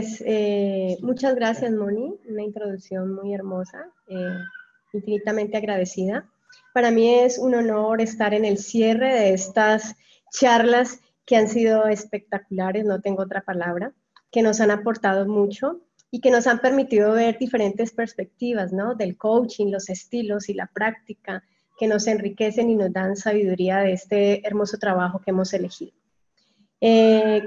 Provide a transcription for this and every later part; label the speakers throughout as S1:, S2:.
S1: Pues muchas gracias, Moni, una introducción muy hermosa, infinitamente agradecida. Para mí es un honor estar en el cierre de estas charlas que han sido espectaculares, no tengo otra palabra, que nos han aportado mucho y que nos han permitido ver diferentes perspectivas, ¿no? Del coaching, los estilos y la práctica, que nos enriquecen y nos dan sabiduría de este hermoso trabajo que hemos elegido.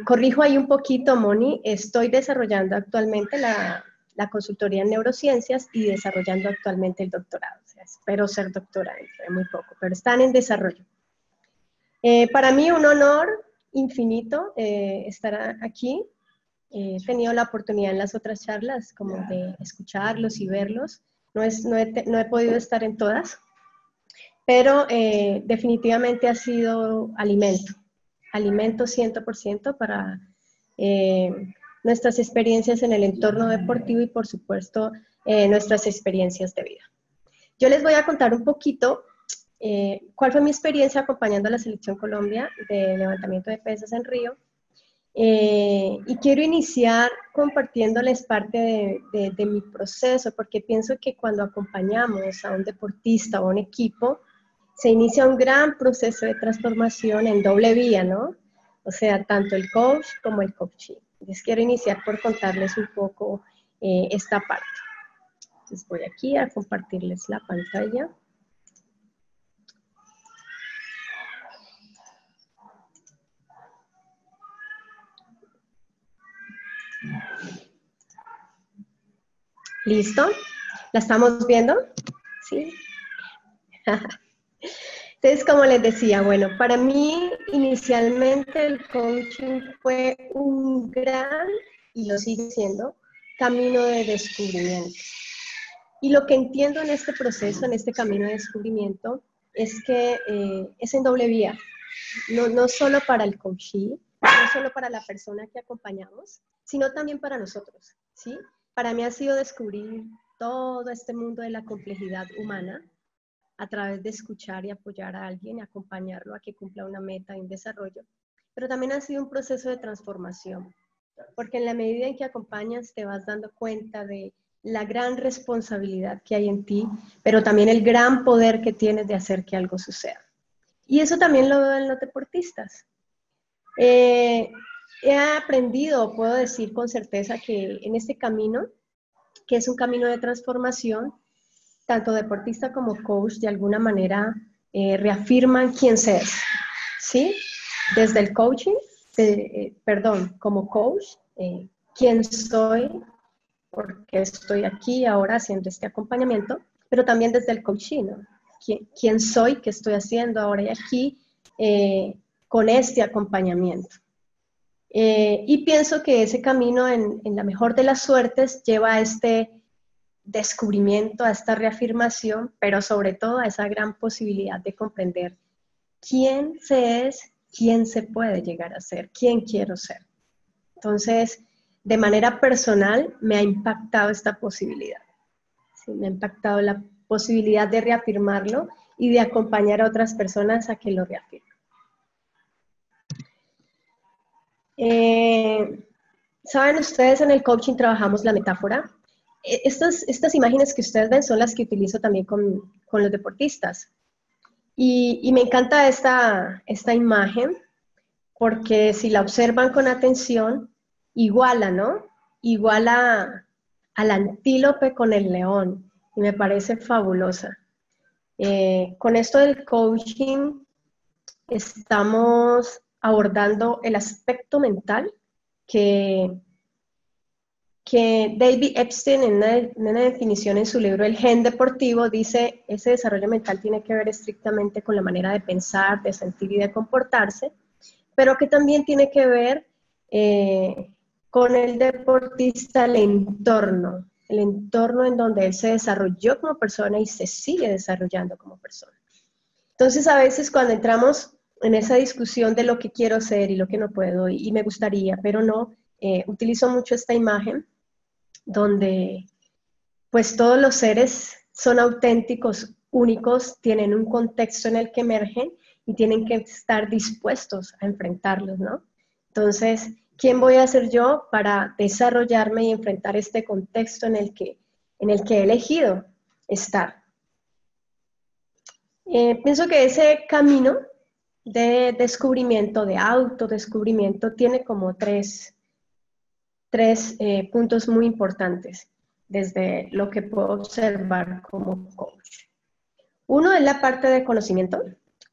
S1: Corrijo ahí un poquito, Moni, estoy desarrollando actualmente la consultoría en neurociencias y desarrollando actualmente el doctorado. O sea, espero ser doctora dentro de muy poco, pero están en desarrollo. Para mí un honor infinito estar aquí. He tenido la oportunidad en las otras charlas como de escucharlos y verlos. No he podido estar en todas, pero definitivamente ha sido alimento 100% para nuestras experiencias en el entorno deportivo y por supuesto nuestras experiencias de vida. Yo les voy a contar un poquito cuál fue mi experiencia acompañando a la Selección Colombia de levantamiento de pesas en Río. Y quiero iniciar compartiéndoles parte de mi proceso, porque pienso que cuando acompañamos a un deportista o a un equipo, se inicia un gran proceso de transformación en doble vía, ¿no? O sea, tanto el coach como el coachee. Les quiero iniciar por contarles un poco esta parte. Entonces voy aquí a compartirles la pantalla. ¿Listo? ¿La estamos viendo? ¿Sí? Entonces, como les decía, bueno, para mí inicialmente el coaching fue un gran, y lo sigue siendo, camino de descubrimiento. Y lo que entiendo en este proceso, en este camino de descubrimiento, es que es en doble vía, no solo para el coachee, no solo para la persona que acompañamos, sino también para nosotros, ¿sí? Para mí ha sido descubrir todo este mundo de la complejidad humana a través de escuchar y apoyar a alguien y acompañarlo a que cumpla una meta y un desarrollo. Pero también ha sido un proceso de transformación, porque en la medida en que acompañas te vas dando cuenta de la gran responsabilidad que hay en ti, pero también el gran poder que tienes de hacer que algo suceda. Y eso también lo veo en los deportistas. He aprendido, puedo decir con certeza, que en este camino, que es un camino de transformación, tanto deportista como coach, de alguna manera reafirman quién se es, ¿sí? Desde el coaching, como coach, quién soy, porque estoy aquí ahora haciendo este acompañamiento, pero también desde el coaching, ¿no? ¿Quién soy, qué estoy haciendo ahora y aquí con este acompañamiento? Y pienso que ese camino, en la mejor de las suertes, lleva a este descubrimiento, a esta reafirmación, pero sobre todo a esa gran posibilidad de comprender quién se es, quién se puede llegar a ser, quién quiero ser. Entonces, de manera personal, me ha impactado esta posibilidad. ¿Sí? Me ha impactado la posibilidad de reafirmarlo y de acompañar a otras personas a que lo reafirmen. ¿Saben ustedes? En el coaching trabajamos la metáfora. Estas imágenes que ustedes ven son las que utilizo también con los deportistas. Y me encanta esta imagen porque si la observan con atención, iguala, ¿no? Iguala al antílope con el león. Y me parece fabulosa. Con esto del coaching estamos abordando el aspecto mental que David Epstein, en una definición en su libro El Gen Deportivo, dice: ese desarrollo mental tiene que ver estrictamente con la manera de pensar, de sentir y de comportarse, pero que también tiene que ver con el deportista, el entorno en donde él se desarrolló como persona y se sigue desarrollando como persona. Entonces, a veces cuando entramos en esa discusión de lo que quiero ser y lo que no puedo y me gustaría, pero no, utilizo mucho esta imagen donde pues todos los seres son auténticos, únicos, tienen un contexto en el que emergen y tienen que estar dispuestos a enfrentarlos, ¿no? Entonces, ¿Quién voy a ser yo para desarrollarme y enfrentar este contexto en el que he elegido estar? Pienso que ese camino de descubrimiento, de autodescubrimiento, tiene como tres puntos muy importantes desde lo que puedo observar como coach. Uno es la parte de conocimiento,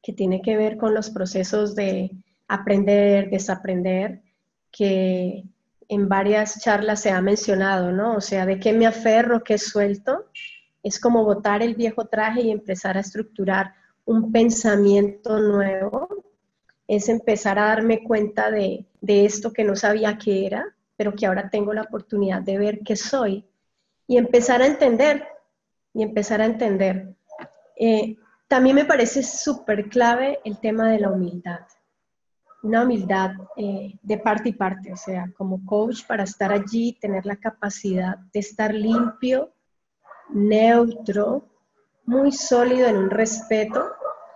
S1: que tiene que ver con los procesos de aprender, desaprender, que en varias charlas se ha mencionado, ¿no? O sea, de qué me aferro, qué suelto. Es como botar el viejo traje y empezar a estructurar un pensamiento nuevo. Es empezar a darme cuenta de esto que no sabía qué era, pero que ahora tengo la oportunidad de ver qué soy. Y empezar a entender, y empezar a entender. También me parece súper clave el tema de la humildad. Una humildad de parte y parte, o sea, como coach para estar allí, tener la capacidad de estar limpio, neutro, muy sólido en un respeto,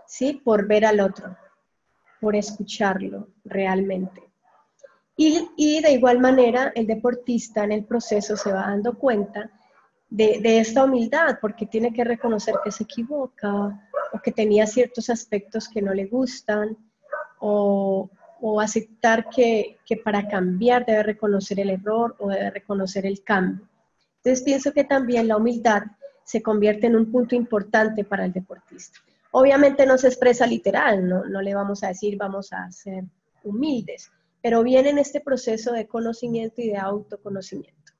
S1: ¿sí? Por ver al otro, por escucharlo realmente. Y de igual manera, el deportista en el proceso se va dando cuenta de esta humildad, porque tiene que reconocer que se equivoca, o que tenía ciertos aspectos que no le gustan, o aceptar que para cambiar debe reconocer el error o debe reconocer el cambio. Entonces pienso que también la humildad se convierte en un punto importante para el deportista. Obviamente no se expresa literal, no le vamos a decir vamos a ser humildes, pero viene en este proceso de conocimiento y de autoconocimiento.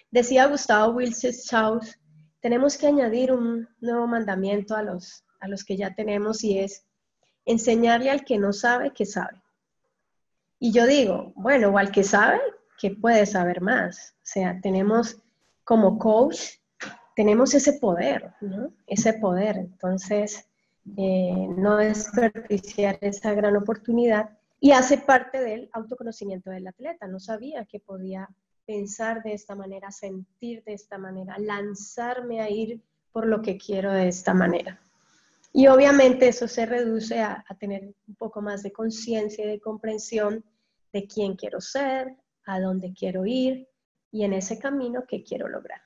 S1: Decía Gustavo Wilson Strauss, tenemos que añadir un nuevo mandamiento a los que ya tenemos, y es enseñarle al que no sabe que sabe. Y yo digo, bueno, o al que sabe, que puede saber más. O sea, tenemos como coach, tenemos ese poder, ¿no? Ese poder. Entonces, no desperdiciar esa gran oportunidad, y hace parte del autoconocimiento del atleta. No sabía que podía pensar de esta manera, sentir de esta manera, lanzarme a ir por lo que quiero de esta manera. Y obviamente eso se reduce a tener un poco más de conciencia y de comprensión de quién quiero ser, a dónde quiero ir y en ese camino qué quiero lograr.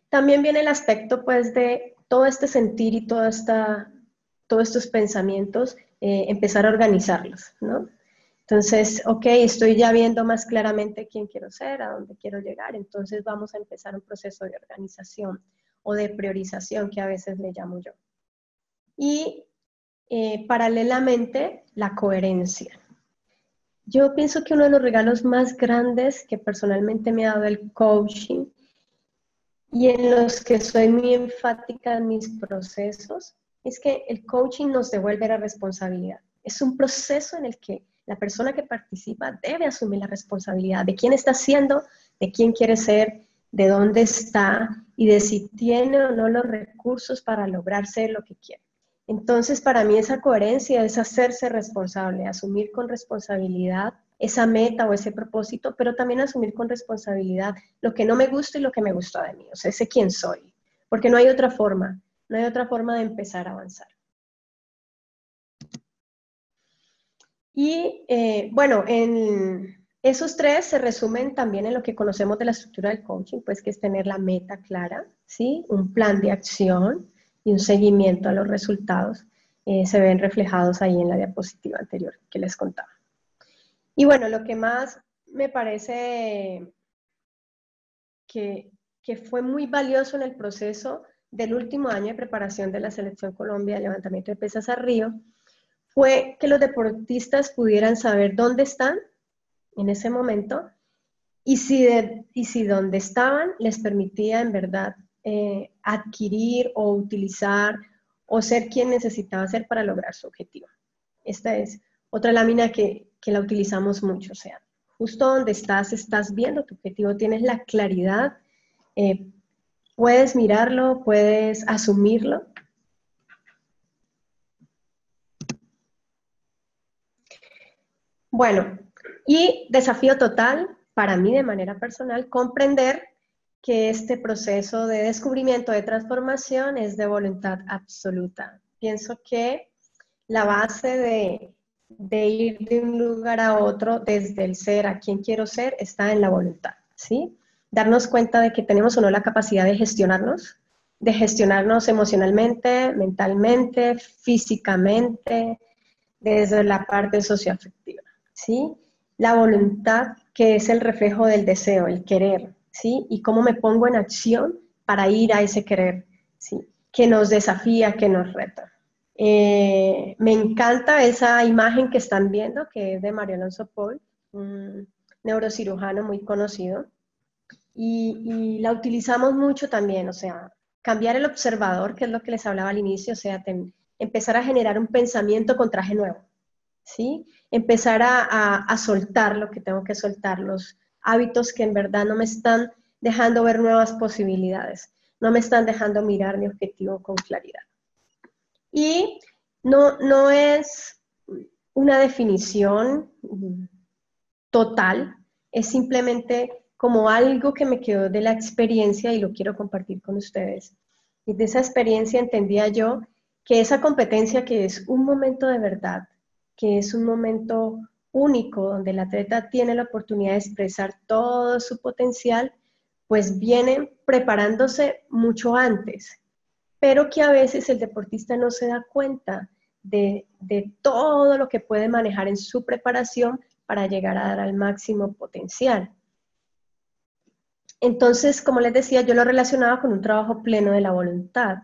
S1: También viene el aspecto pues de todo este sentir y todos estos pensamientos, empezar a organizarlos, ¿no? Entonces, ok, estoy ya viendo más claramente quién quiero ser, a dónde quiero llegar, entonces vamos a empezar un proceso de organización o de priorización, que a veces le llamo yo. Y paralelamente, la coherencia. Yo pienso que uno de los regalos más grandes que personalmente me ha dado el coaching, y en los que soy muy enfática en mis procesos, es que el coaching nos devuelve la responsabilidad. Es un proceso en el que la persona que participa debe asumir la responsabilidad de quién está haciendo, de quién quiere ser, de dónde está y de si tiene o no los recursos para lograr ser lo que quiere. Entonces, para mí esa coherencia es hacerse responsable, asumir con responsabilidad esa meta o ese propósito, pero también asumir con responsabilidad lo que no me gusta y lo que me gusta de mí, o sea, ese quién soy, porque no hay otra forma de empezar a avanzar. Y bueno, en esos tres se resumen también en lo que conocemos de la estructura del coaching, pues que es tener la meta clara, ¿sí? Un plan de acción y un seguimiento a los resultados. Se ven reflejados ahí en la diapositiva anterior que les contaba. Y bueno, lo que más me parece que fue muy valioso en el proceso del último año de preparación de la Selección Colombia de levantamiento de pesas a Río, fue que los deportistas pudieran saber dónde están en ese momento y si donde estaban les permitía en verdad adquirir o utilizar o ser quien necesitaba ser para lograr su objetivo. Esta es otra lámina que la utilizamos mucho, o sea, justo donde estás viendo tu objetivo, tienes la claridad, puedes mirarlo, puedes asumirlo. Bueno, y desafío total para mí de manera personal, comprender que este proceso de descubrimiento, de transformación es de voluntad absoluta. Pienso que la base de ir de un lugar a otro desde el ser a quien quiero ser está en la voluntad, ¿sí? Darnos cuenta de que tenemos o no la capacidad de gestionarnos emocionalmente, mentalmente, físicamente, desde la parte socioafectiva, ¿sí? La voluntad, que es el reflejo del deseo, el querer, ¿sí? Y cómo me pongo en acción para ir a ese querer, ¿sí? Que nos desafía, que nos reta. Me encanta esa imagen que están viendo, que es de Mario Alonso Paul, un neurocirujano muy conocido, y la utilizamos mucho también, o sea, cambiar el observador, que es lo que les hablaba al inicio, o sea, empezar a generar un pensamiento con traje nuevo, ¿sí? Empezar a soltar lo que tengo que soltar, los hábitos que en verdad no me están dejando ver nuevas posibilidades, no me están dejando mirar mi objetivo con claridad. Y no es una definición total, es simplemente como algo que me quedó de la experiencia y lo quiero compartir con ustedes. Y de esa experiencia entendía yo que esa competencia, que es un momento de verdad, que es un momento único donde el atleta tiene la oportunidad de expresar todo su potencial, pues viene preparándose mucho antes, pero que a veces el deportista no se da cuenta de todo lo que puede manejar en su preparación para llegar a dar al máximo potencial. Entonces, como les decía, yo lo relacionaba con un trabajo pleno de la voluntad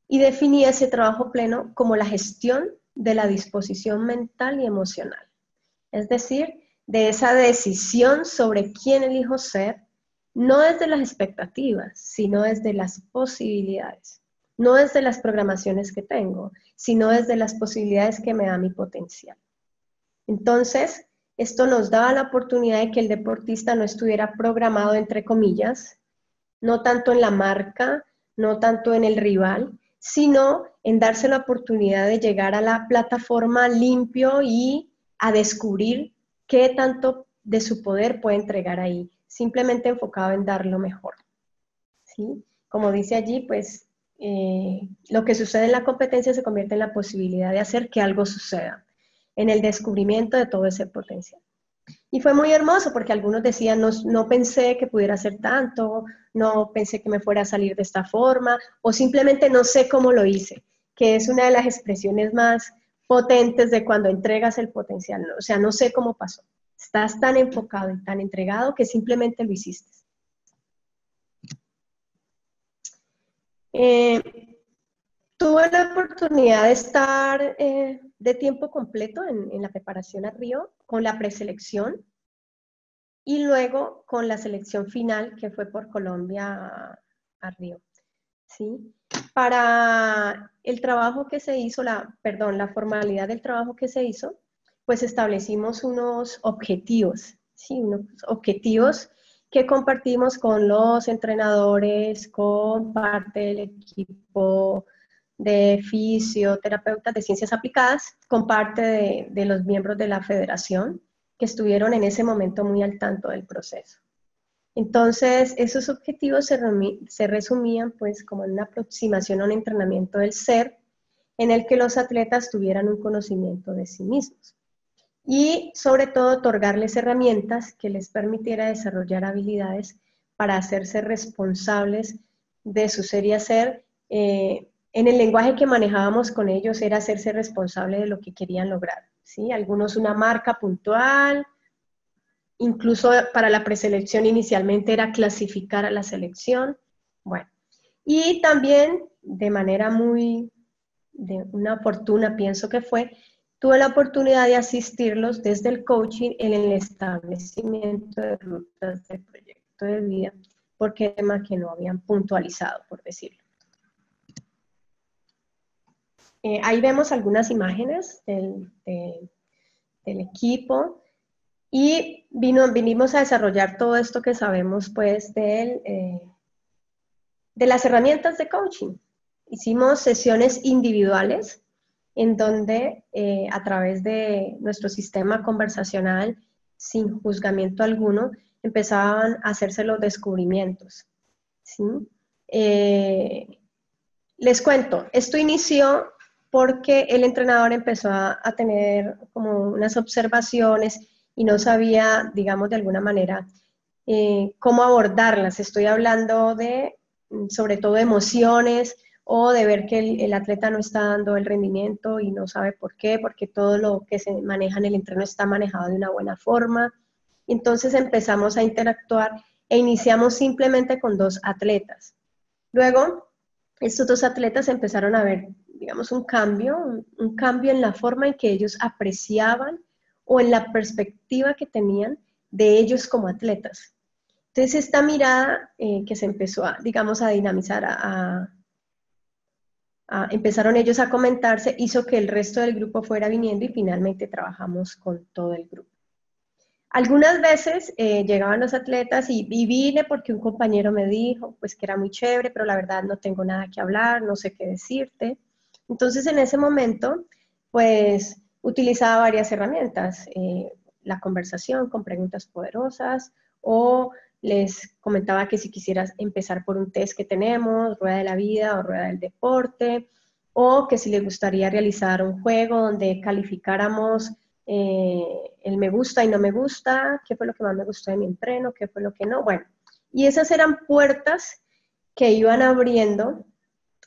S1: y definía ese trabajo pleno como la gestión de la disposición mental y emocional. Es decir, de esa decisión sobre quién elijo ser, no desde las expectativas, sino desde las posibilidades. No desde las programaciones que tengo, sino desde las posibilidades que me da mi potencial. Entonces, esto nos daba la oportunidad de que el deportista no estuviera programado, entre comillas, no tanto en la marca, no tanto en el rival, sino en darse la oportunidad de llegar a la plataforma limpio y a descubrir qué tanto de su poder puede entregar ahí, simplemente enfocado en dar lo mejor, ¿sí? Como dice allí, pues lo que sucede en la competencia se convierte en la posibilidad de hacer que algo suceda, en el descubrimiento de todo ese potencial. Y fue muy hermoso porque algunos decían, no pensé que pudiera hacer tanto, no pensé que me fuera a salir de esta forma, o simplemente no sé cómo lo hice, que es una de las expresiones más potentes de cuando entregas el potencial. O sea, no sé cómo pasó. Estás tan enfocado y tan entregado que simplemente lo hiciste. Tuve la oportunidad de estar de tiempo completo en la preparación a Río con la preselección y luego con la selección final que fue por Colombia a Río, ¿sí? Para el trabajo que se hizo, la formalidad del trabajo que se hizo, pues establecimos unos objetivos, ¿sí? Unos objetivos que compartimos con los entrenadores, con parte del equipo de fisioterapeutas de ciencias aplicadas, con parte de los miembros de la federación, que estuvieron en ese momento muy al tanto del proceso. Entonces, esos objetivos se resumían pues como en una aproximación a un entrenamiento del ser, en el que los atletas tuvieran un conocimiento de sí mismos. Y sobre todo otorgarles herramientas que les permitiera desarrollar habilidades para hacerse responsables de su ser y hacer. En el lenguaje que manejábamos con ellos era hacerse responsable de lo que querían lograr, ¿sí? Algunos una marca puntual, incluso para la preselección inicialmente era clasificar a la selección, bueno, y también de manera de una fortuna pienso que fue, tuve la oportunidad de asistirlos desde el coaching en el establecimiento de rutas de proyecto de vida, porque tema que no habían puntualizado, por decirlo. Ahí vemos algunas imágenes del equipo. Y vinimos a desarrollar todo esto que sabemos pues de las herramientas de coaching. Hicimos sesiones individuales en donde a través de nuestro sistema conversacional, sin juzgamiento alguno, empezaban a hacerse los descubrimientos, ¿sí? Les cuento, esto inició porque el entrenador empezó a tener como unas observaciones y no sabía, digamos, de alguna manera, cómo abordarlas. Estoy hablando de, sobre todo, emociones o de ver que el atleta no está dando el rendimiento y no sabe por qué, porque todo lo que se maneja en el entreno está manejado de una buena forma. Entonces empezamos a interactuar e iniciamos simplemente con 2 atletas. Luego, estos 2 atletas empezaron a ver, digamos, un cambio en la forma en que ellos apreciaban o en la perspectiva que tenían de ellos como atletas. Entonces, esta mirada que se empezó, digamos, a dinamizar, empezaron ellos a comentarse, hizo que el resto del grupo fuera viniendo y finalmente trabajamos con todo el grupo. Algunas veces llegaban los atletas y vine porque un compañero me dijo pues que era muy chévere, pero la verdad no tengo nada que hablar, no sé qué decirte. Entonces en ese momento pues utilizaba varias herramientas, la conversación con preguntas poderosas o les comentaba que si quisieras empezar por un test que tenemos, Rueda de la Vida o Rueda del Deporte, o que si les gustaría realizar un juego donde calificáramos el me gusta y no me gusta, qué fue lo que más me gustó de mi entreno, qué fue lo que no. Bueno, y esas eran puertas que iban abriendo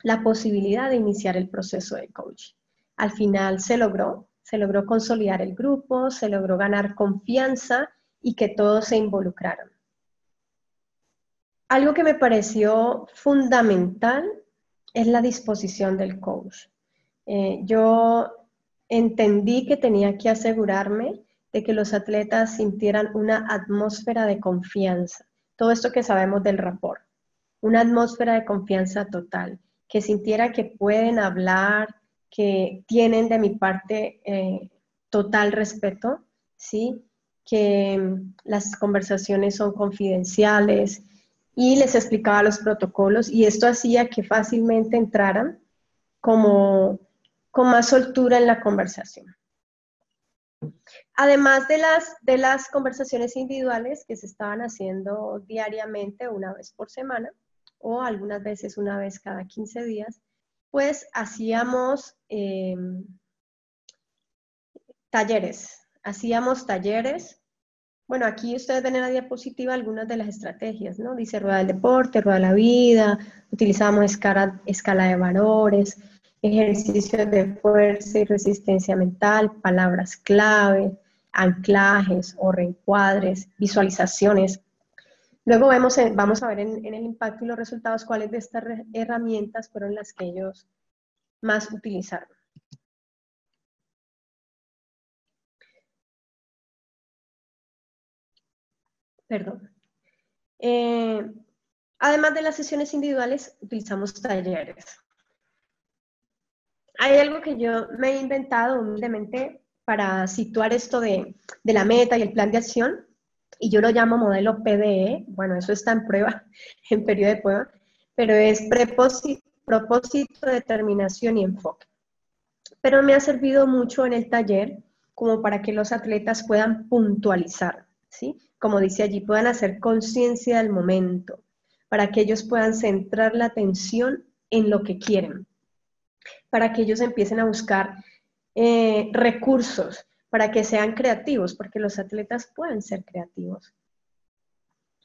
S1: la posibilidad de iniciar el proceso de coaching. Al final se logró consolidar el grupo, se logró ganar confianza y que todos se involucraran. Algo que me pareció fundamental es la disposición del coach. Yo entendí que tenía que asegurarme de que los atletas sintieran una atmósfera de confianza. Todo esto que sabemos del rapport. Una atmósfera de confianza total. Que sintiera que pueden hablar, que tienen de mi parte total respeto, ¿sí? Que las conversaciones son confidenciales y les explicaba los protocolos y esto hacía que fácilmente entraran como con más soltura en la conversación. Además de las conversaciones individuales que se estaban haciendo diariamente, una vez por semana, o algunas veces una vez cada 15 días, pues hacíamos talleres. Bueno, aquí ustedes ven en la diapositiva algunas de las estrategias, ¿no? Dice Rueda del Deporte, Rueda de la Vida, utilizamos escala de valores, ejercicios de fuerza y resistencia mental, palabras clave, anclajes o reencuadres, visualizaciones. Luego vamos a ver en el impacto y los resultados cuáles de estas herramientas fueron las que ellos más utilizaron. Perdón. Además de las sesiones individuales, utilizamos talleres. Hay algo que yo me he inventado humildemente para situar esto de la meta y el plan de acción, y yo lo llamo modelo PDE. Bueno, eso está en prueba, en periodo de prueba, pero es propósito, determinación y enfoque. Pero me ha servido mucho en el taller como para que los atletas puedan puntualizar, ¿sí? Como dice allí, puedan hacer conciencia del momento, para que ellos puedan centrar la atención en lo que quieren, para que ellos empiecen a buscar recursos, para que sean creativos, porque los atletas pueden ser creativos.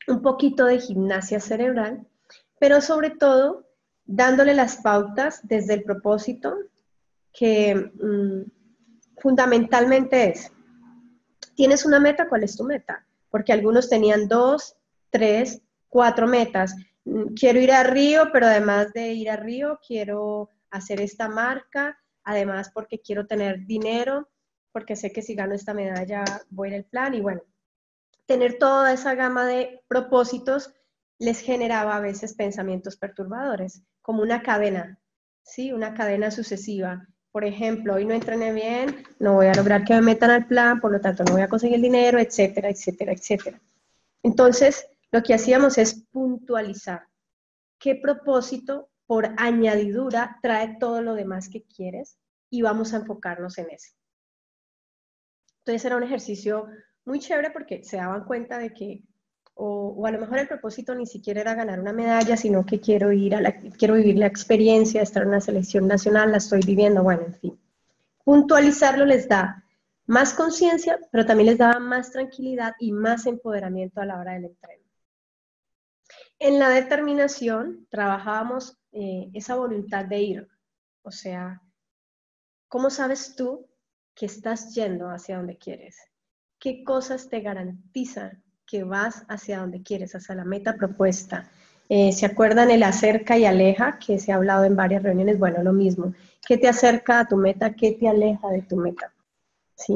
S1: Un poquito de gimnasia cerebral, pero sobre todo dándole las pautas desde el propósito que fundamentalmente es, ¿tienes una meta? ¿Cuál es tu meta? Porque algunos tenían 2, 3, 4 metas. Quiero ir a Río, pero además de ir a Río, quiero hacer esta marca, además porque quiero tener dinero, porque sé que si gano esta medalla voy a ir al plan, y bueno, tener toda esa gama de propósitos les generaba a veces pensamientos perturbadores, como una cadena, ¿sí? Una cadena sucesiva. Por ejemplo, hoy no entrené bien, no voy a lograr que me metan al plan, por lo tanto no voy a conseguir el dinero, etcétera, etcétera, etcétera. Entonces, lo que hacíamos es puntualizar qué propósito por añadidura trae todo lo demás que quieres y vamos a enfocarnos en ese. Entonces era un ejercicio muy chévere porque se daban cuenta de que o a lo mejor el propósito ni siquiera era ganar una medalla, sino que quiero quiero vivir la experiencia de estar en una selección nacional, la estoy viviendo, bueno, en fin. Puntualizarlo les da más conciencia, pero también les daba más tranquilidad y más empoderamiento a la hora del entreno. En la determinación trabajábamos esa voluntad de ir, o sea, ¿cómo sabes tú que estás yendo hacia donde quieres? ¿Qué cosas te garantizan que vas hacia donde quieres, hacia la meta propuesta? ¿Se acuerdan el acerca y aleja que se ha hablado en varias reuniones? Bueno, lo mismo. ¿Qué te acerca a tu meta? ¿Qué te aleja de tu meta? ¿Sí?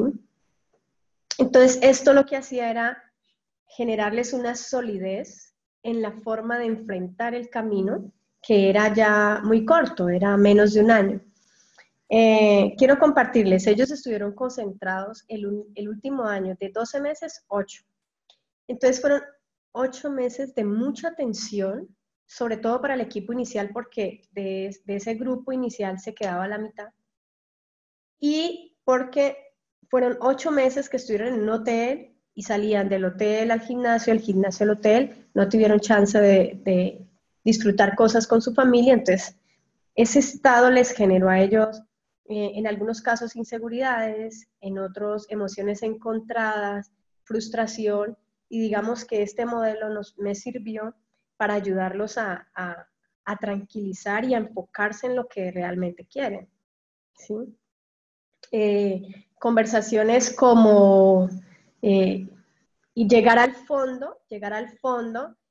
S1: Entonces, esto lo que hacía era generarles una solidez en la forma de enfrentar el camino, que era ya muy corto, era menos de un año. Quiero compartirles, ellos estuvieron concentrados el último año, de 12 meses, 8. Entonces fueron 8 meses de mucha tensión, sobre todo para el equipo inicial, porque de ese grupo inicial se quedaba a la mitad, y porque fueron 8 meses que estuvieron en un hotel y salían del hotel al gimnasio al hotel, no tuvieron chance de disfrutar cosas con su familia, entonces ese estado les generó a ellos, en algunos casos, inseguridades, en otros emociones encontradas, frustración, y digamos que este modelo me sirvió para ayudarlos a tranquilizar y a enfocarse en lo que realmente quieren, ¿sí? Conversaciones como y llegar al fondo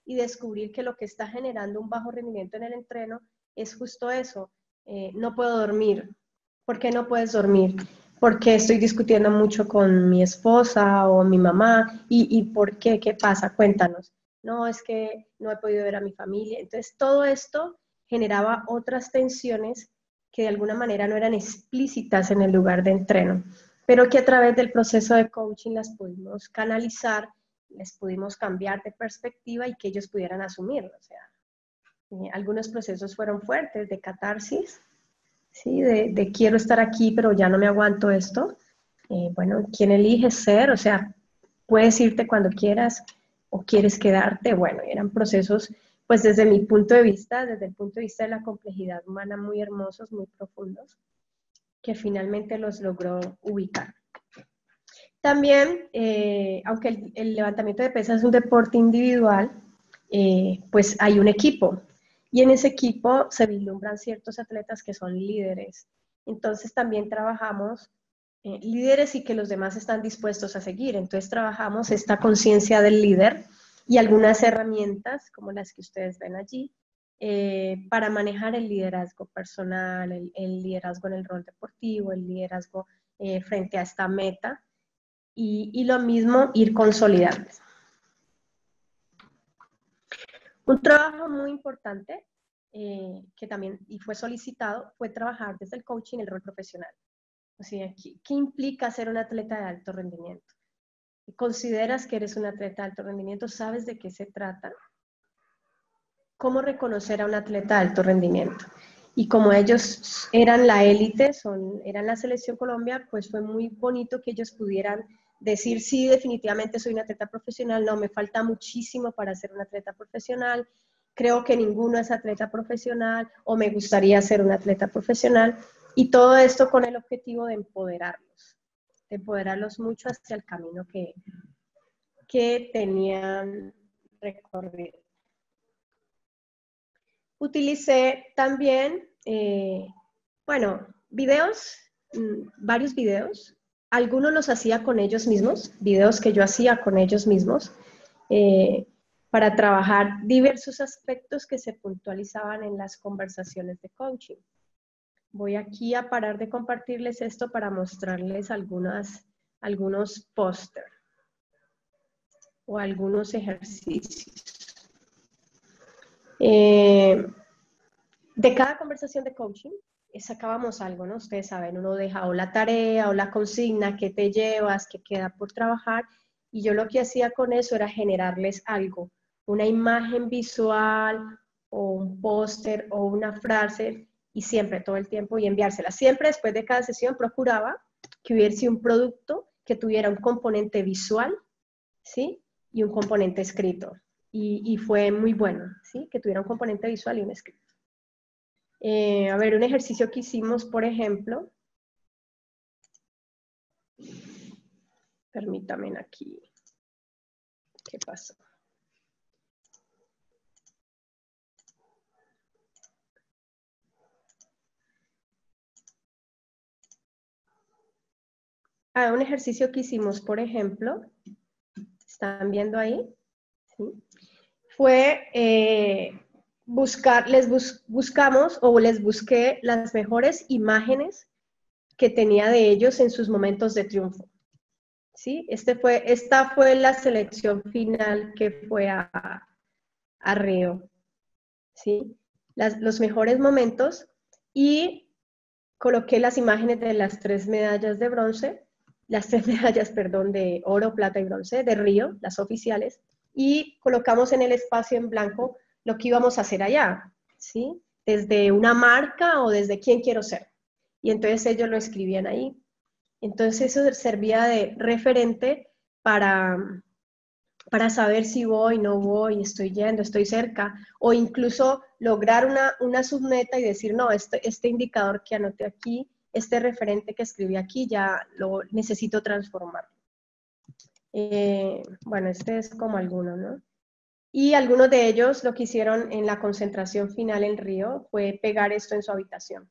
S1: y descubrir que lo que está generando un bajo rendimiento en el entreno es justo eso. No puedo dormir. ¿Por qué no puedes dormir? Porque estoy discutiendo mucho con mi esposa o mi mamá. ¿Y por qué? ¿Qué pasa? Cuéntanos. No, es que no he podido ver a mi familia. Entonces, todo esto generaba otras tensiones que de alguna manera no eran explícitas en el lugar de entreno, pero que a través del proceso de coaching las pudimos canalizar, les pudimos cambiar de perspectiva y que ellos pudieran asumirlo. O sea, algunos procesos fueron fuertes de catarsis, ¿sí? De quiero estar aquí, pero ya no me aguanto esto. Bueno, ¿quién elige ser? O sea, puedes irte cuando quieras o quieres quedarte. Bueno, eran procesos, pues desde mi punto de vista, desde el punto de vista de la complejidad humana, muy hermosos, muy profundos, que finalmente los logró ubicar. También, aunque el levantamiento de pesas es un deporte individual, pues hay un equipo, y en ese equipo se vislumbran ciertos atletas que son líderes. Entonces también trabajamos líderes y que los demás están dispuestos a seguir. Entonces trabajamos esta conciencia del líder y algunas herramientas, como las que ustedes ven allí, para manejar el liderazgo personal, el liderazgo en el rol deportivo, el liderazgo frente a esta meta, y lo mismo ir consolidando. Un trabajo muy importante que también y fue solicitado fue trabajar desde el coaching el rol profesional. O sea, ¿qué implica ser un atleta de alto rendimiento? ¿Consideras que eres un atleta de alto rendimiento? ¿Sabes de qué se trata? ¿Cómo reconocer a un atleta de alto rendimiento? Y como ellos eran la élite, eran la selección Colombia, pues fue muy bonito que ellos pudieran decir, sí, definitivamente soy un atleta profesional, no, me falta muchísimo para ser un atleta profesional, creo que ninguno es atleta profesional, o me gustaría ser un atleta profesional, y todo esto con el objetivo de empoderarlos mucho hacia el camino que tenían recorrido. Utilicé también, bueno, videos, varios videos. Algunos los hacía con ellos mismos, videos que yo hacía con ellos mismos, para trabajar diversos aspectos que se puntualizaban en las conversaciones de coaching. Voy aquí a parar de compartirles esto para mostrarles algunos póster o algunos ejercicios. De cada conversación de coaching sacábamos algo, ¿no? Ustedes saben, uno deja o la tarea o la consigna, qué te llevas, qué queda por trabajar, y yo lo que hacía con eso era generarles algo, una imagen visual o un póster o una frase, y siempre, todo el tiempo, y enviársela. Siempre después de cada sesión procuraba que hubiese un producto que tuviera un componente visual, ¿sí? y un componente escrito. Y fue muy bueno, ¿sí? Que tuviera un componente visual y un escrito. A ver, un ejercicio que hicimos, por ejemplo, permítame aquí, ¿qué pasó? Un ejercicio que hicimos, por ejemplo, ¿están viendo ahí? ¿Sí? Fue buscamos o les busqué las mejores imágenes que tenía de ellos en sus momentos de triunfo. ¿Sí? Esta fue la selección final que fue a Río. ¿Sí? Los mejores momentos y coloqué las imágenes de las 3 medallas de bronce, las 3 medallas, perdón, de oro, plata y bronce de Río, las oficiales, y colocamos en el espacio en blanco lo que íbamos a hacer allá, ¿sí? Desde una marca o desde quién quiero ser. Y entonces ellos lo escribían ahí. Entonces eso servía de referente para saber si voy, no voy, estoy yendo, estoy cerca, o incluso lograr una submeta y decir, no, este indicador que anoté aquí, este referente que escribí aquí, ya lo necesito transformar. Bueno, este es como alguno, ¿no? Y algunos de ellos lo que hicieron en la concentración final en Río fue pegar esto en su habitación,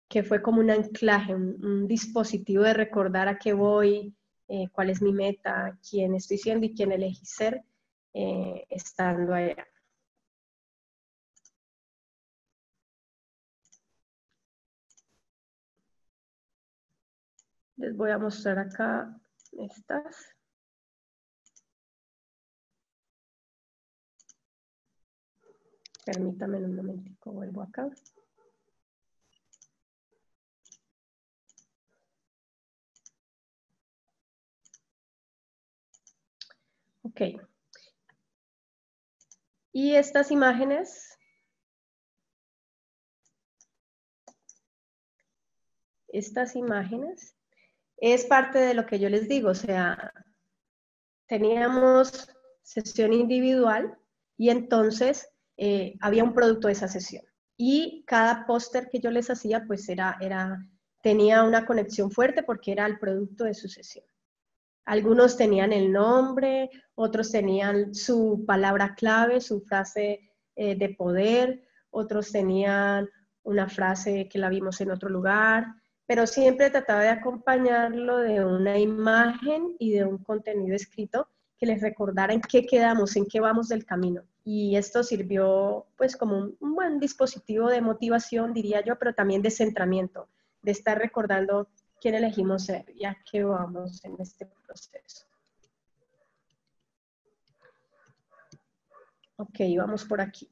S1: que fue como un anclaje, un dispositivo de recordar a qué voy, cuál es mi meta, quién estoy siendo y quién elegí ser estando allá. Les voy a mostrar acá estas. Permítanme un momentico, vuelvo acá. Ok. Y estas imágenes es parte de lo que yo les digo, o sea, teníamos sesión individual y entonces había un producto de esa sesión. Y cada póster que yo les hacía, pues tenía una conexión fuerte porque era el producto de su sesión. Algunos tenían el nombre, otros tenían su palabra clave, su frase de poder, otros tenían una frase que la vimos en otro lugar, pero siempre trataba de acompañarlo de una imagen y de un contenido escrito que les recordara en qué quedamos, en qué vamos del camino. Y esto sirvió pues como un buen dispositivo de motivación, diría yo, pero también de centramiento, de estar recordando quién elegimos ser y a qué vamos en este proceso. Ok, vamos por aquí.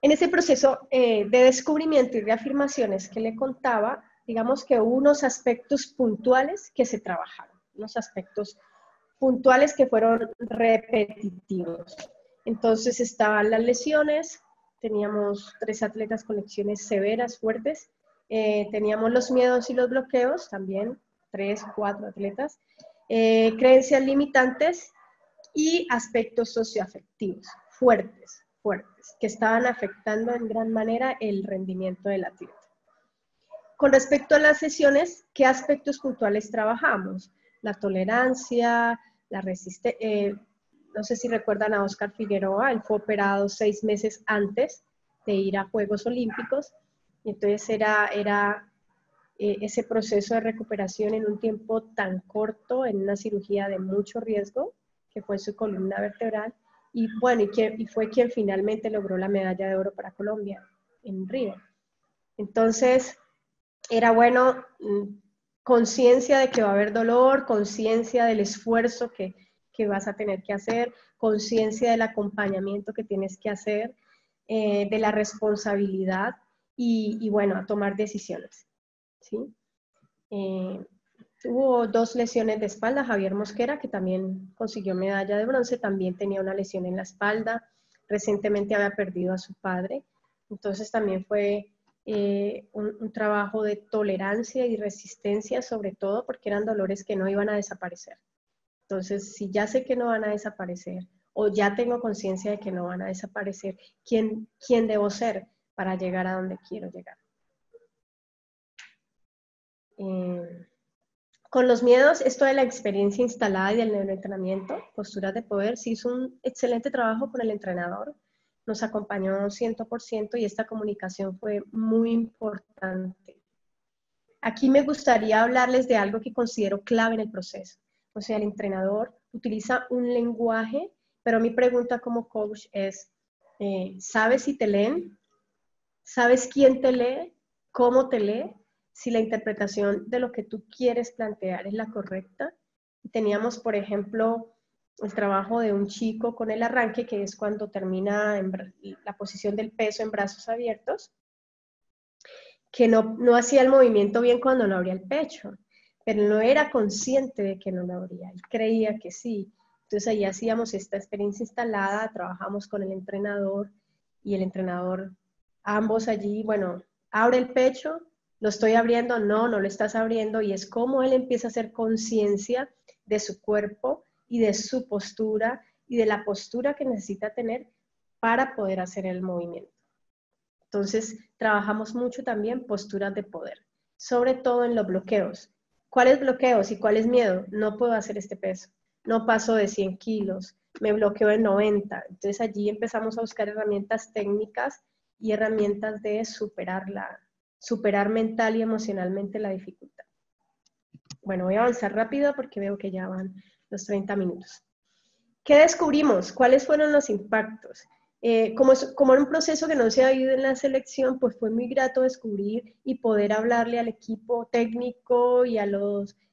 S1: En ese proceso de descubrimiento y reafirmaciones que le contaba, digamos que hubo unos aspectos puntuales que se trabajaron, unos aspectos puntuales que fueron repetitivos. Entonces estaban las lesiones, teníamos 3 atletas con lesiones severas, fuertes, teníamos los miedos y los bloqueos, también 3, 4 atletas, creencias limitantes y aspectos socioafectivos, fuertes, que estaban afectando en gran manera el rendimiento del atleta. Con respecto a las sesiones, ¿qué aspectos puntuales trabajamos? La tolerancia, la resistencia. No sé si recuerdan a Óscar Figueroa, él fue operado 6 meses antes de ir a Juegos Olímpicos, y entonces era ese proceso de recuperación en un tiempo tan corto, en una cirugía de mucho riesgo, que fue su columna vertebral, y bueno, y fue quien finalmente logró la medalla de oro para Colombia en Río. Entonces, era bueno, conciencia de que va a haber dolor, conciencia del esfuerzo que vas a tener que hacer, conciencia del acompañamiento que tienes que hacer, de la responsabilidad y bueno, a tomar decisiones, ¿sí? Tuvo 2 lesiones de espalda, Javier Mosquera, que también consiguió medalla de bronce, también tenía una lesión en la espalda, recientemente había perdido a su padre, entonces también fue un trabajo de tolerancia y resistencia, sobre todo porque eran dolores que no iban a desaparecer. Entonces, si ya sé que no van a desaparecer, o ya tengo conciencia de que no van a desaparecer, ¿quién debo ser para llegar a donde quiero llegar? Con los miedos, esto de la experiencia instalada y del neuroentrenamiento, posturas de poder, se hizo un excelente trabajo con el entrenador, nos acompañó 100% y esta comunicación fue muy importante. Aquí me gustaría hablarles de algo que considero clave en el proceso. O sea, el entrenador utiliza un lenguaje, pero mi pregunta como coach es, ¿sabes si te leen? ¿Sabes quién te lee? ¿Cómo te lee? Si la interpretación de lo que tú quieres plantear es la correcta. Teníamos, por ejemplo, el trabajo de un chico con el arranque, que es cuando termina en la posición del peso en brazos abiertos, que no hacía el movimiento bien cuando no abría el pecho, pero no era consciente de que no lo abría, él creía que sí. Entonces ahí hacíamos esta experiencia instalada, trabajamos con el entrenador y el entrenador, ambos allí, bueno, abre el pecho, lo estoy abriendo, no lo estás abriendo, y es como él empieza a hacer conciencia de su cuerpo y de su postura y de la postura que necesita tener para poder hacer el movimiento. Entonces, trabajamos mucho también posturas de poder, sobre todo en los bloqueos. ¿Cuáles bloqueos y cuál es miedo? No puedo hacer este peso, no paso de 100 kilos, me bloqueo en 90. Entonces, allí empezamos a buscar herramientas técnicas y herramientas de superar mental y emocionalmente la dificultad. Bueno, voy a avanzar rápido porque veo que ya van los 30 minutos. ¿Qué descubrimos? ¿Cuáles fueron los impactos? Como era un proceso que no se ha ido en la selección, pues fue muy grato descubrir y poder hablarle al equipo técnico y el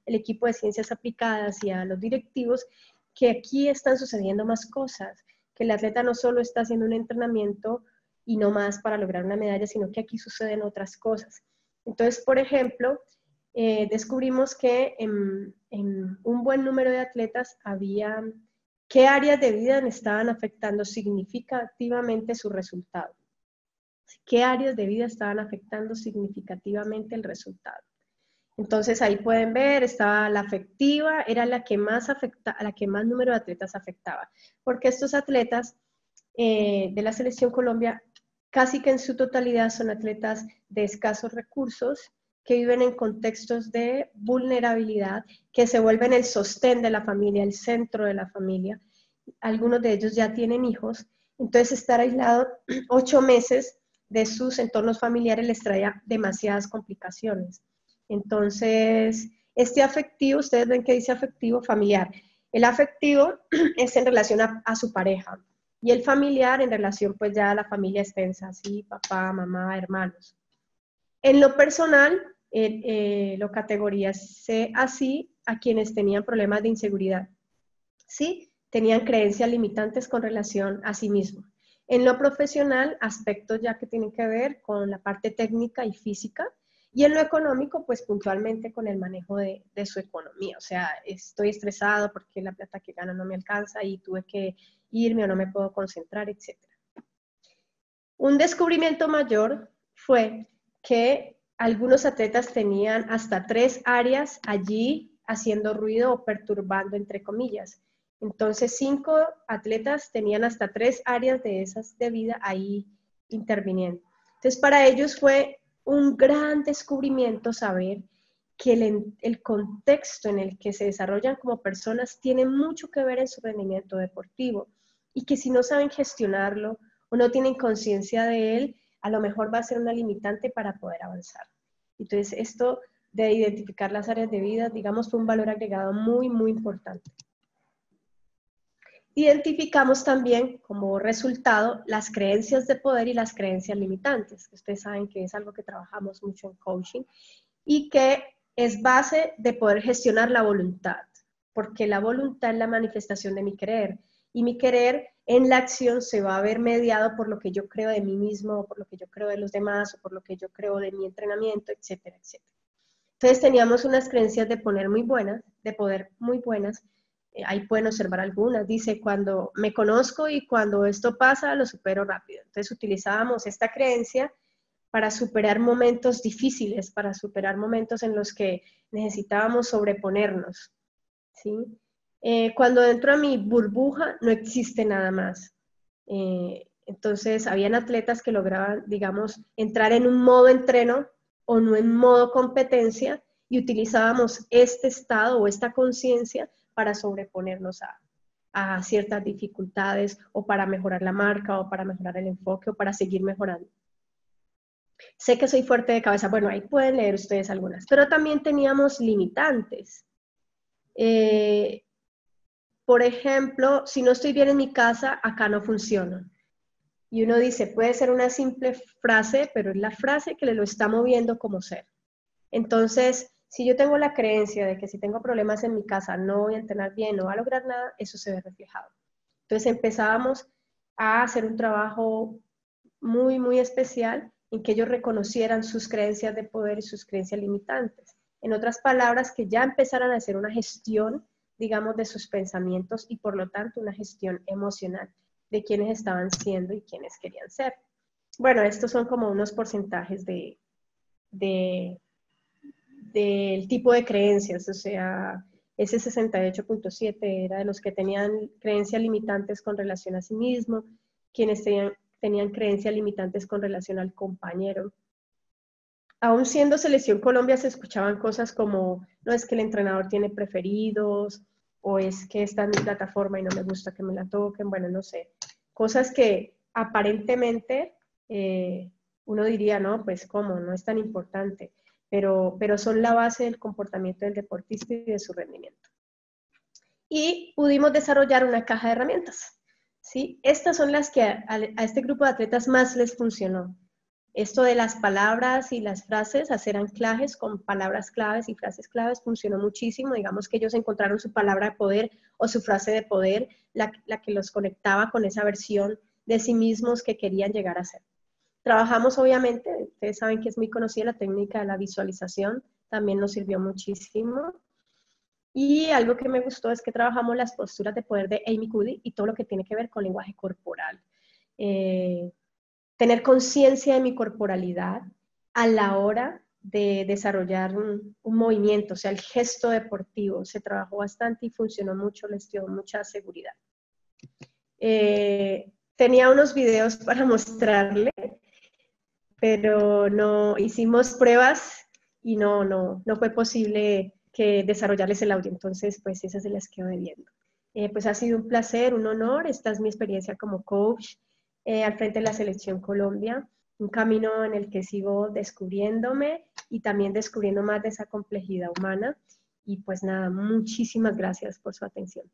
S1: equipo de ciencias aplicadas y a los directivos que aquí están sucediendo más cosas, que el atleta no solo está haciendo un entrenamiento y no más para lograr una medalla, sino que aquí suceden otras cosas. Entonces, por ejemplo, descubrimos que en un buen número de atletas había qué áreas de vida estaban afectando significativamente su resultado. ¿Qué áreas de vida estaban afectando significativamente el resultado? Entonces ahí pueden ver, estaba la afectiva, era la que más número de atletas afectaba, porque estos atletas de la Selección Colombia casi que en su totalidad son atletas de escasos recursos, que viven en contextos de vulnerabilidad, que se vuelven el sostén de la familia, el centro de la familia. Algunos de ellos ya tienen hijos, entonces estar aislado 8 meses de sus entornos familiares les traía demasiadas complicaciones. Entonces, este afectivo, ustedes ven que dice afectivo familiar. El afectivo es en relación a su pareja, y el familiar en relación pues ya a la familia extensa, así papá, mamá, hermanos. En lo personal, lo categorizé así a quienes tenían problemas de inseguridad. ¿Sí? Tenían creencias limitantes con relación a sí mismo. En lo profesional, aspectos ya que tienen que ver con la parte técnica y física, y en lo económico, pues puntualmente con el manejo de su economía. O sea, estoy estresado porque la plata que gano no me alcanza y tuve que irme o no me puedo concentrar, etc. Un descubrimiento mayor fue que algunos atletas tenían hasta 3 áreas allí haciendo ruido o perturbando, entre comillas. Entonces, 5 atletas tenían hasta 3 áreas de esas de vida ahí interviniendo. Entonces, para ellos fue un gran descubrimiento saber que el contexto en el que se desarrollan como personas tiene mucho que ver en su rendimiento deportivo, y que si no saben gestionarlo o no tienen conciencia de él, a lo mejor va a ser una limitante para poder avanzar. Entonces, esto de identificar las áreas de vida, digamos, fue un valor agregado muy, muy importante. Identificamos también como resultado las creencias de poder y las creencias limitantes, que ustedes saben que es algo que trabajamos mucho en coaching, y que es base de poder gestionar la voluntad, porque la voluntad es la manifestación de mi querer, y mi querer en la acción se va a ver mediado por lo que yo creo de mí mismo, o por lo que yo creo de los demás, o por lo que yo creo de mi entrenamiento, etcétera, etcétera. Entonces teníamos unas creencias de poder muy buenas, ahí pueden observar algunas, dice, cuando me conozco y cuando esto pasa, lo supero rápido. Entonces utilizábamos esta creencia para superar momentos difíciles, para superar momentos en los que necesitábamos sobreponernos, ¿sí? Cuando entro a mi burbuja no existe nada más. Entonces, habían atletas que lograban, digamos, entrar en un modo entreno o no en modo competencia y utilizábamos este estado o esta conciencia para sobreponernos a ciertas dificultades o para mejorar la marca o para mejorar el enfoque o para seguir mejorando. Sé que soy fuerte de cabeza, bueno, ahí pueden leer ustedes algunas, pero también teníamos limitantes. Por ejemplo, si no estoy bien en mi casa, acá no funciona. Y uno dice, puede ser una simple frase, pero es la frase que le lo está moviendo como ser. Entonces, si yo tengo la creencia de que si tengo problemas en mi casa no voy a entrenar bien, no voy a lograr nada, eso se ve reflejado. Entonces empezábamos a hacer un trabajo muy, muy especial en que ellos reconocieran sus creencias de poder y sus creencias limitantes. En otras palabras, que ya empezaran a hacer una gestión, digamos, de sus pensamientos y por lo tanto una gestión emocional de quiénes estaban siendo y quiénes querían ser. Bueno, estos son como unos porcentajes del tipo de creencias, o sea, ese 68.7 era de los que tenían creencias limitantes con relación a sí mismo, quienes tenían creencias limitantes con relación al compañero. Aún siendo Selección Colombia se escuchaban cosas como, no es que el entrenador tiene preferidos, o es que esta es mi plataforma y no me gusta que me la toquen, bueno, no sé. Cosas que aparentemente uno diría, no, pues cómo, no es tan importante, pero son la base del comportamiento del deportista y de su rendimiento. Y pudimos desarrollar una caja de herramientas, ¿sí? Estas son las que a este grupo de atletas más les funcionó. Esto de las palabras y las frases, hacer anclajes con palabras claves y frases claves funcionó muchísimo. Digamos que ellos encontraron su palabra de poder o su frase de poder, la que los conectaba con esa versión de sí mismos que querían llegar a ser. Trabajamos obviamente, ustedes saben que es muy conocida la técnica de la visualización, también nos sirvió muchísimo. Y algo que me gustó es que trabajamos las posturas de poder de Amy Cuddy y todo lo que tiene que ver con lenguaje corporal. Tener conciencia de mi corporalidad a la hora de desarrollar un movimiento, o sea, el gesto deportivo. Se trabajó bastante y funcionó mucho, les dio mucha seguridad. Tenía unos videos para mostrarle, pero no hicimos pruebas y no fue posible que desarrollarles el audio, entonces pues esas se las quedo debiendo. Pues ha sido un placer, un honor, esta es mi experiencia como coach al frente de la Selección Colombia, un camino en el que sigo descubriéndome y también descubriendo más de esa complejidad humana y pues nada, muchísimas gracias por su atención.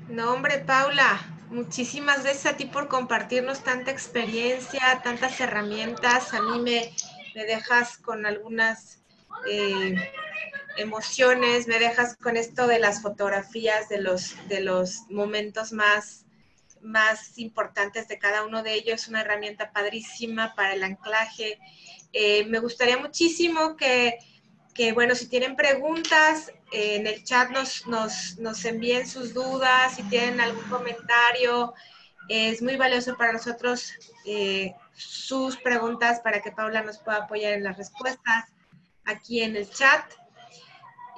S2: No, hombre, Paula, muchísimas gracias a ti por compartirnos tanta experiencia, tantas herramientas. A mí me dejas con algunas emociones, me dejas con esto de las fotografías, de los momentos más importantes de cada uno de ellos. Una herramienta padrísima para el anclaje. Me gustaría muchísimo que bueno, si tienen preguntas, en el chat nos envíen sus dudas, si tienen algún comentario. Es muy valioso para nosotros sus preguntas para que Paula nos pueda apoyar en las respuestas aquí en el chat.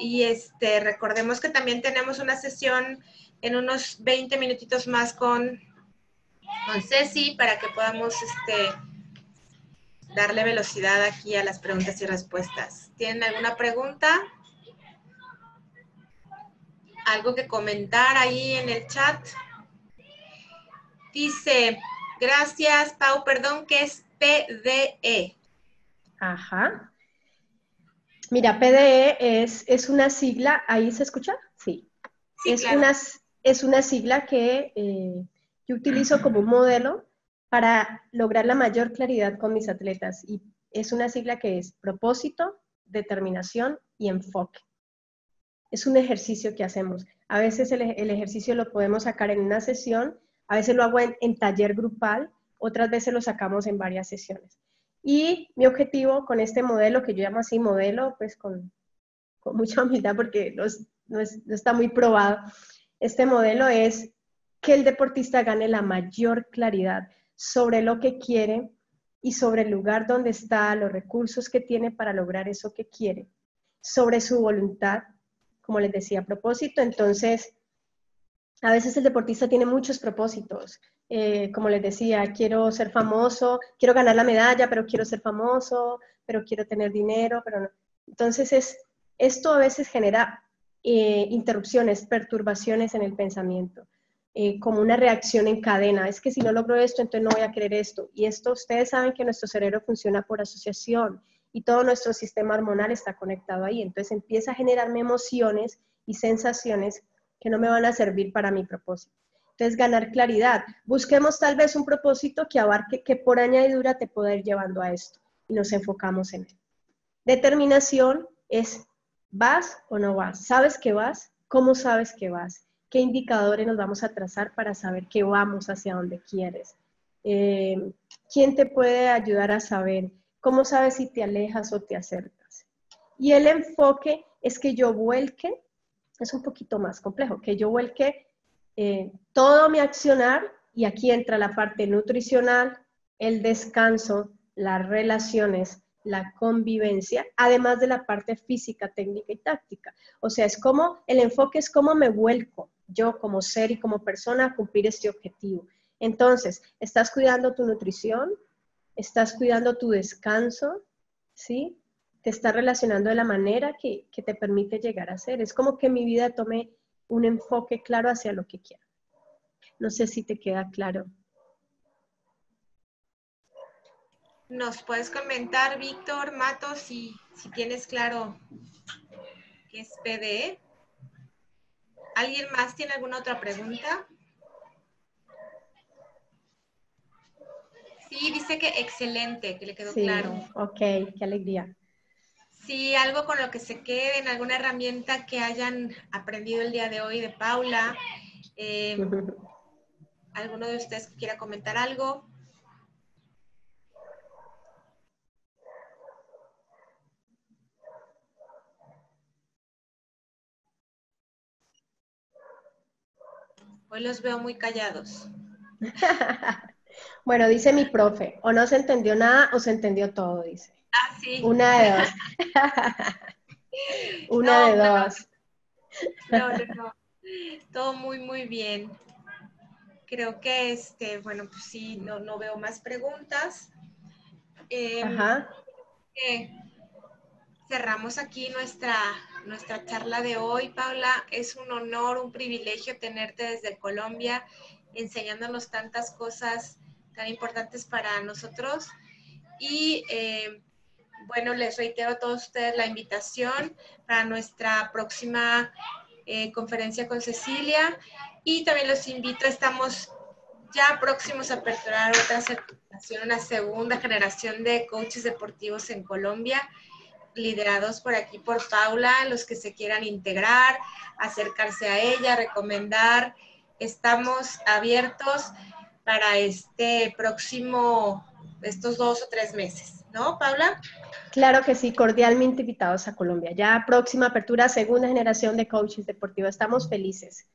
S2: Y recordemos que también tenemos una sesión en unos 20 minutitos más con Ceci para que podamos darle velocidad aquí a las preguntas y respuestas. ¿Tienen alguna pregunta? ¿Algo que comentar ahí en el chat? Dice, gracias, Pau, perdón, ¿qué es PDE?
S1: Ajá. Mira, PDE es una sigla, ¿ahí se escucha? Sí.
S2: Sí,
S1: es,
S2: claro.
S1: es una sigla que yo utilizo como un modelo para lograr la mayor claridad con mis atletas. Y es una sigla que es propósito, determinación y enfoque. Es un ejercicio que hacemos. A veces el ejercicio lo podemos sacar en una sesión, a veces lo hago en taller grupal, otras veces lo sacamos en varias sesiones. Y mi objetivo con este modelo, que yo llamo así modelo, pues con mucha humildad porque no está muy probado, este modelo es que el deportista gane la mayor claridad sobre lo que quiere y sobre el lugar donde está, los recursos que tiene para lograr eso que quiere. sobre su voluntad, como les decía, propósito. Entonces, a veces el deportista tiene muchos propósitos. Como les decía, quiero ser famoso, quiero ganar la medalla, pero quiero ser famoso, pero quiero tener dinero, pero no. Entonces, esto a veces genera interrupciones, perturbaciones en el pensamiento, como una reacción en cadena. Es que si no logro esto, entonces no voy a querer esto. Y esto, ustedes saben que nuestro cerebro funciona por asociación y todo nuestro sistema hormonal está conectado ahí. Entonces empieza a generarme emociones y sensaciones que no me van a servir para mi propósito. Entonces, ganar claridad. Busquemos tal vez un propósito que abarque, que por añadidura te pueda ir llevando a esto y nos enfocamos en él. Determinación es, ¿vas o no vas? ¿Sabes que vas? ¿Cómo sabes que vas? ¿Qué indicadores nos vamos a trazar para saber que vamos hacia donde quieres? ¿Quién te puede ayudar a saber? ¿Cómo sabes si te alejas o te acercas? Y el enfoque es que yo vuelque, es un poquito más complejo, que yo vuelque todo mi accionar, y aquí entra la parte nutricional, el descanso, las relaciones, la convivencia, además de la parte física, técnica y táctica. O sea, es como, el enfoque es cómo me vuelco yo como ser y como persona a cumplir este objetivo. Entonces, ¿estás cuidando tu nutrición? ¿Estás cuidando tu descanso? ¿Sí? Te estás relacionando de la manera que te permite llegar a ser. Es como que mi vida tome un enfoque claro hacia lo que quiero. No sé si te queda claro.
S2: ¿Nos puedes comentar, Víctor, Mato, si tienes claro qué es PDE? ¿Alguien más tiene alguna otra pregunta? Sí, dice que excelente, que le quedó claro.
S1: Ok, qué alegría.
S2: Sí, algo con lo que se queden, alguna herramienta que hayan aprendido el día de hoy de Paula. ¿Alguno de ustedes quiera comentar algo? Hoy los veo muy callados.
S1: Bueno, dice mi profe, o no se entendió nada o se entendió todo, dice.
S2: Ah, sí.
S1: Una de dos. Una
S2: No,
S1: de dos.
S2: no. Todo muy, muy bien. Creo que, bueno, pues sí, no veo más preguntas.
S1: Ajá.
S2: Cerramos aquí nuestra charla de hoy, Paula. Es un honor, un privilegio tenerte desde Colombia, enseñándonos tantas cosas tan importantes para nosotros. Y bueno, les reitero a todos ustedes la invitación para nuestra próxima conferencia con Cecilia. Y también los invito, estamos ya próximos a aperturar otra certificación, una segunda generación de coaches deportivos en Colombia, liderados por aquí por Paula, los que se quieran integrar, acercarse a ella, recomendar. Estamos abiertos para estos 2 o 3 meses, ¿no, Paula?
S1: Claro que sí, cordialmente invitados a Colombia. Ya próxima apertura, segunda generación de coaches deportivos. Estamos felices.